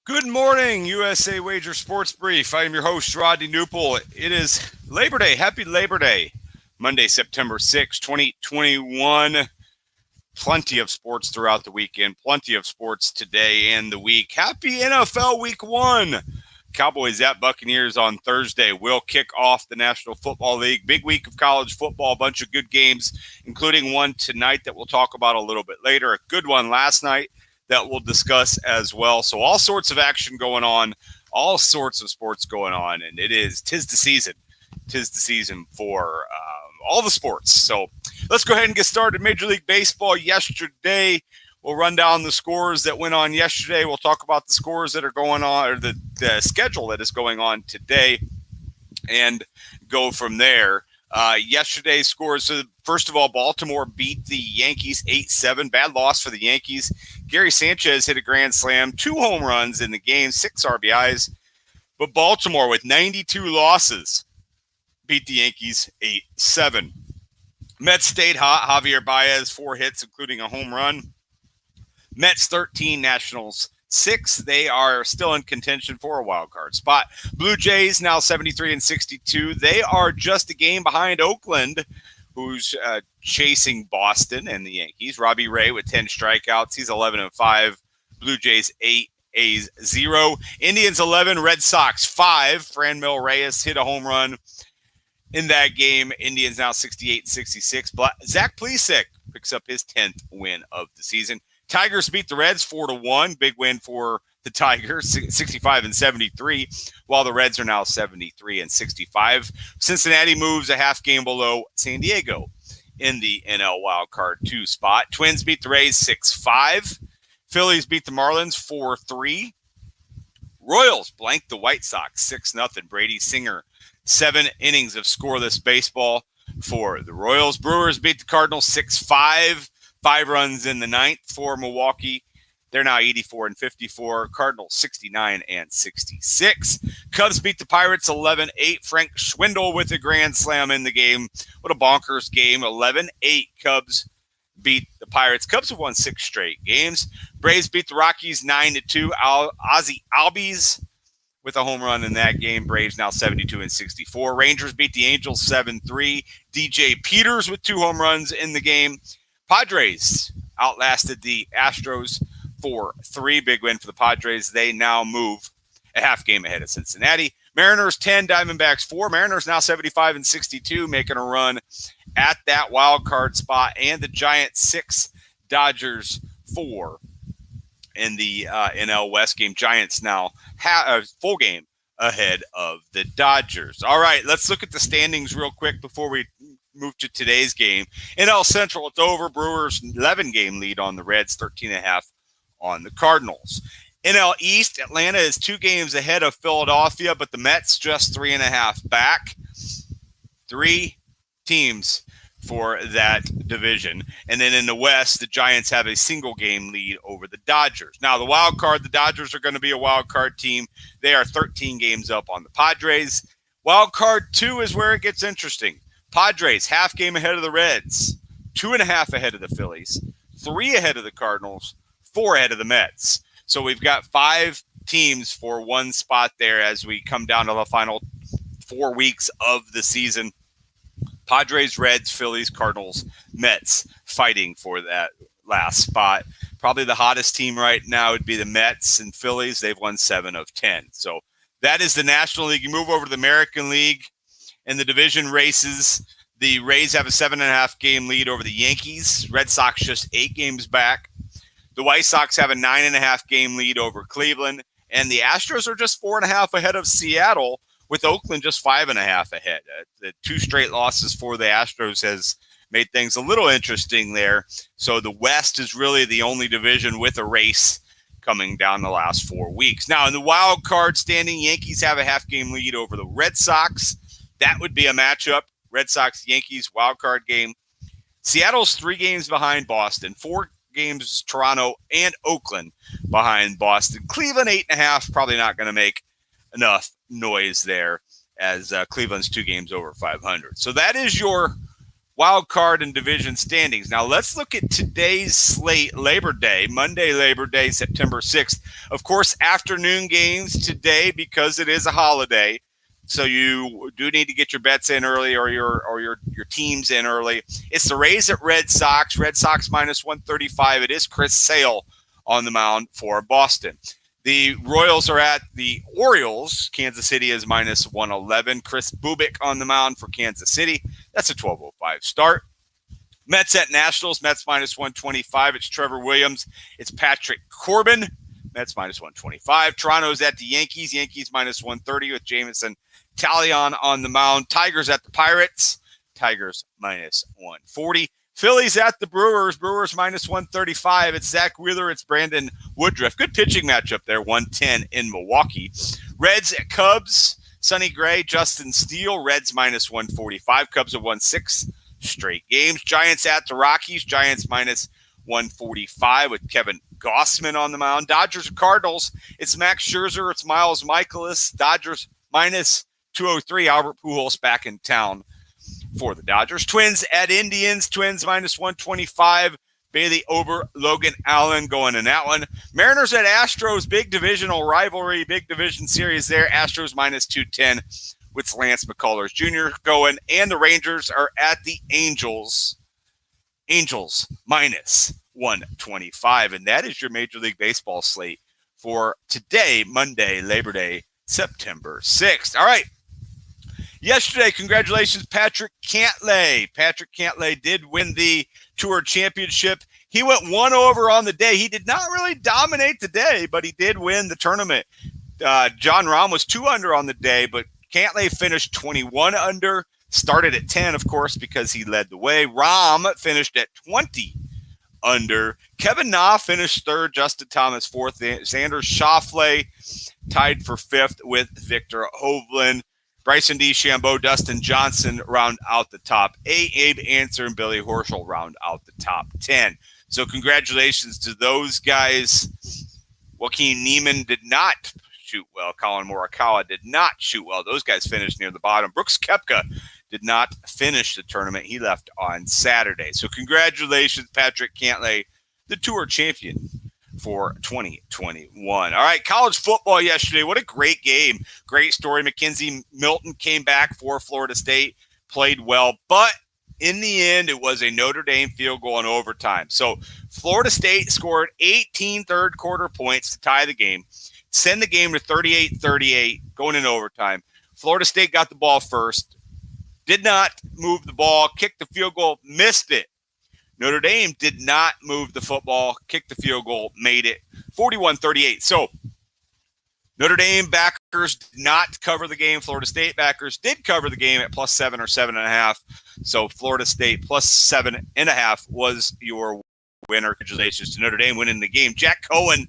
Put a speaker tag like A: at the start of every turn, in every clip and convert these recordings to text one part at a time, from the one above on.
A: Good morning, USA Wager Sports Brief. I am your host, Rodney Knuppel. It is Labor Day. Happy Labor Day. Monday, September 6, 2021. Plenty of sports throughout the weekend. Plenty of sports today and the week. Happy NFL Week 1. Cowboys at Buccaneers on Thursday will kick off the National Football League. Big week of college football. A bunch of good games, including one tonight that we'll talk about a little bit later. A good one last night that we'll discuss as well. So all sorts of action going on, all sorts of sports going on, and tis the season. Tis the season for all the sports. So let's go ahead and get started. Major League Baseball yesterday. We'll run down the scores that went on yesterday. We'll talk about the scores that are going on, or the schedule that is going on today, and go from there. Yesterday's scores. So first of all, Baltimore beat the Yankees 8-7. Bad loss for the Yankees. Gary Sanchez hit a grand slam, 2 home runs in the game, 6 RBIs. But Baltimore, with 92 losses, beat the Yankees 8-7. Mets stayed hot. Javier Baez, 4 hits, including a home run. Mets 13, Nationals 6. They are still in contention for a wild card spot. Blue Jays now 73 and 62. They are just a game behind Oakland, who's chasing Boston and the Yankees. Robbie Ray with 10 strikeouts. He's 11 and 5. Blue Jays 8, A's 0. Indians 11, Red Sox 5. Franmil Reyes hit a home run in that game. Indians now 68 and 66. Zach Plesac picks up his 10th win of the season. Tigers beat the Reds 4-1. Big win for the Tigers, 65 and 73, while the Reds are now 73 and 65. Cincinnati moves a half game below San Diego in the NL Wildcard 2 spot. Twins beat the Rays 6-5. Phillies beat the Marlins 4-3. Royals blanked the White Sox 6-0. Brady Singer, 7 innings of scoreless baseball for the Royals. Brewers beat the Cardinals 6-5. 5 runs in the ninth for Milwaukee. They're now 84 and 54. Cardinals 69 and 66. Cubs beat the Pirates 11-8. Frank Schwindel with a grand slam in the game. What a bonkers game. 11-8. Cubs beat the Pirates. Cubs have won 6 straight games. Braves beat the Rockies 9-2. Ozzie Albies with a home run in that game. Braves now 72 and 64. Rangers beat the Angels 7-3. DJ Peters with 2 home runs in the game. Padres outlasted the Astros 4-3. Big win for the Padres. They now move a half game ahead of Cincinnati. Mariners 10, Diamondbacks 4. Mariners now 75 and 62, making a run at that wild card spot. And the Giants 6, Dodgers 4 in the NL West game. Giants now have a full game ahead of the Dodgers. All right, let's look at the standings real quick before we move to today's game. NL Central, it's over. Brewers 11-game lead on the Reds, 13.5 on the Cardinals. NL East, Atlanta is 2 games ahead of Philadelphia, but the Mets just 3.5 back. 3 teams for that division. And then in the West, the Giants have a single-game lead over the Dodgers. Now, the wild card, the Dodgers are going to be a wild card team. They are 13 games up on the Padres. Wild card 2 is where it gets interesting. Padres, half game ahead of the Reds, 2.5 ahead of the Phillies, 3 ahead of the Cardinals, 4 ahead of the Mets. So we've got 5 teams for 1 spot there as we come down to the final 4 weeks of the season. Padres, Reds, Phillies, Cardinals, Mets fighting for that last spot. Probably the hottest team right now would be the Mets and Phillies. They've won 7 of 10. So that is the National League. You move over to the American League. In the division races, the Rays have a 7.5 game lead over the Yankees. Red Sox just 8 games back. The White Sox have a 9.5 game lead over Cleveland. And the Astros are just 4.5 ahead of Seattle, with Oakland just 5.5 ahead. The 2 straight losses for the Astros has made things a little interesting there. So the West is really the only division with a race coming down the last 4 weeks. Now, in the wild card standing, Yankees have a half game lead over the Red Sox. That would be a matchup. Red Sox-Yankees wildcard game. Seattle's 3 games behind Boston. 4 games Toronto and Oakland behind Boston. Cleveland 8.5. Probably not going to make enough noise there as Cleveland's 2 games over 500. So that is your wild card and division standings. Now let's look at today's slate, Labor Day, Monday, Labor Day, September 6th. Of course, afternoon games today because it is a holiday. So you do need to get your bets in early or your teams in early. It's the Rays at Red Sox. Red Sox minus 135. It is Chris Sale on the mound for Boston. The Royals are at the Orioles. Kansas City is minus 111. Chris Bubik on the mound for Kansas City. That's a 12:05 start. Mets at Nationals. Mets minus 125. It's Trevor Williams. It's Patrick Corbin. Mets minus 125. Toronto's at the Yankees. Yankees minus 130 with Jameson Taillon on the mound. Tigers at the Pirates. Tigers minus 140. Phillies at the Brewers. Brewers minus 135. It's Zach Wheeler. It's Brandon Woodruff. Good pitching matchup there, 110 in Milwaukee. Reds at Cubs. Sonny Gray, Justin Steele. Reds minus 145. Cubs have won 6 straight games. Giants at the Rockies. Giants minus 145 with Kevin Gossman on the mound. Dodgers and Cardinals. It's Max Scherzer. It's Miles Michaelis. Dodgers minus 203. Albert Pujols back in town for the Dodgers. Twins at Indians. Twins minus 125. Bailey Ober, Logan Allen going in that one. Mariners at Astros. Big divisional rivalry. Big division series there. Astros minus 210 with Lance McCullers Jr. going. And the Rangers are at the Angels. Angels minus 125. And that is your Major League Baseball slate for today, Monday, Labor Day, September 6th. All right. Yesterday, congratulations, Patrick Cantlay. Patrick Cantlay did win the Tour Championship. He went 1 over on the day. He did not really dominate the day, but he did win the tournament. John Rahm was 2 under on the day, but Cantlay finished 21 under. Started at 10, of course, because he led the way. Rahm finished at 20 under. Kevin Na finished 3rd. Justin Thomas 4th. Xander Schauffele tied for 5th with Victor Hovland. Bryson DeChambeau, Dustin Johnson round out the top 8. Abe Answer and Billy Horschel round out the top 10. So congratulations to those guys. Joaquin Neiman did not shoot well. Colin Morikawa did not shoot well. Those guys finished near the bottom. Brooks Koepka did not finish the tournament. He left on Saturday. So congratulations, Patrick Cantlay, the Tour champion for 2021. All right, college football yesterday. What a great game. Great story. Mackenzie Milton came back for Florida State, played well, but in the end, it was a Notre Dame field goal in overtime. So Florida State scored 18 third quarter points to tie the game, send the game to 38-38 going in overtime. Florida State got the ball first, did not move the ball, kicked the field goal, missed it. Notre Dame did not move the football, kicked the field goal, made it 41-38. So Notre Dame backers did not cover the game. Florida State backers did cover the game at +7 or 7.5. So Florida State +7.5 was your winner. Congratulations to Notre Dame winning the game. Jack Cohen,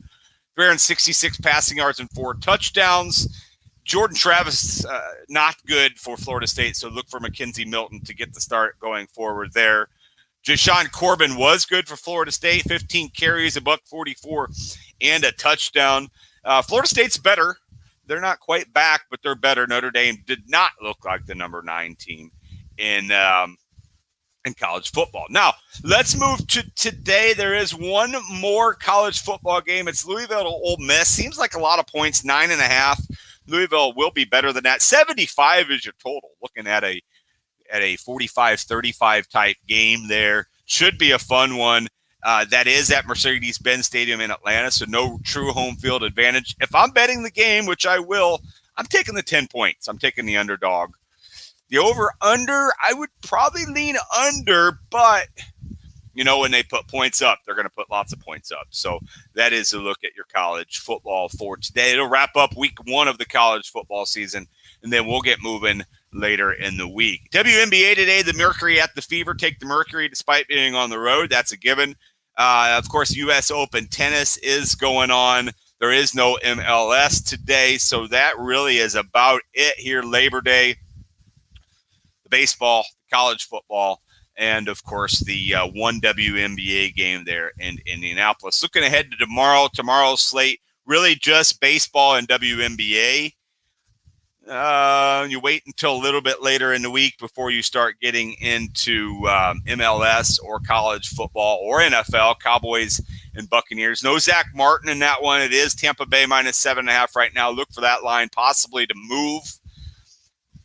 A: 366 passing yards and 4 touchdowns. Jordan Travis, not good for Florida State. So look for Mackenzie Milton to get the start going forward there. Jashawn Corbin was good for Florida State, 15 carries, $144, and a touchdown. Florida State's better. They're not quite back, but they're better. Notre Dame did not look like the number 9 team in college football. Now, let's move to today. There is one more college football game. It's Louisville to Ole Miss. Seems like a lot of points, 9.5. Louisville will be better than that. 75 is your total. Looking at a 45-35 type game there. Should be a fun one. That is at Mercedes-Benz Stadium in Atlanta, so no true home field advantage. If I'm betting the game, which I will, I'm taking the 10 points. I'm taking the underdog. The over-under, I would probably lean under, but, you know, when they put points up, they're going to put lots of points up. So that is a look at your college football for today. It'll wrap up week 1 of the college football season, and then we'll get moving later in the week. WNBA today, the Mercury at the Fever. Take the Mercury despite being on the road. That's a given. Of course, U.S. Open tennis is going on. There is no MLS today, so that really is about it here. Labor Day, the baseball, college football, and, of course, the one WNBA game there in Indianapolis. Looking ahead to tomorrow's slate, really just baseball and WNBA. You wait until a little bit later in the week before you start getting into MLS or college football or NFL, Cowboys and Buccaneers. No Zach Martin in that one. It is Tampa Bay -7.5 right now. Look for that line possibly to move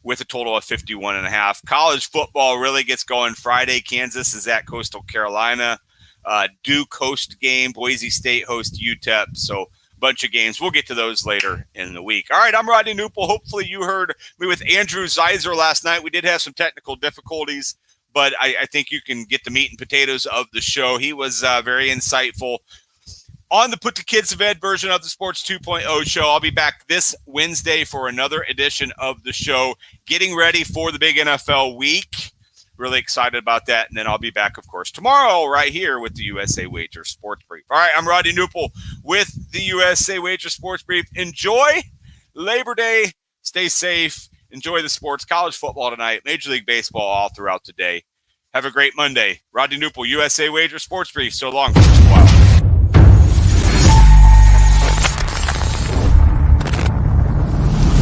A: with a total of 51.5. College football really gets going Friday. Kansas is at Coastal Carolina. Duke host game. Boise State hosts UTEP. So bunch of games. We'll get to those later in the week. All right, I'm Rodney Knuppel. Hopefully you heard me with Andrew Zeiser last night. We did have some technical difficulties, but I think you can get the meat and potatoes of the show. He was very insightful on the Put the Kids to Bed version of the Sports 2.0 show. I'll be back this Wednesday for another edition of the show, getting ready for the big NFL week. Really excited about that. And then I'll be back, of course, tomorrow right here with the USA Wager Sports Brief. All right, I'm Rodney Knuppel with the USA Wager Sports Brief. Enjoy Labor Day. Stay safe. Enjoy the sports, college football tonight, Major League Baseball all throughout the day. Have a great Monday. Rodney Knuppel, USA Wager Sports Brief. So long for a while.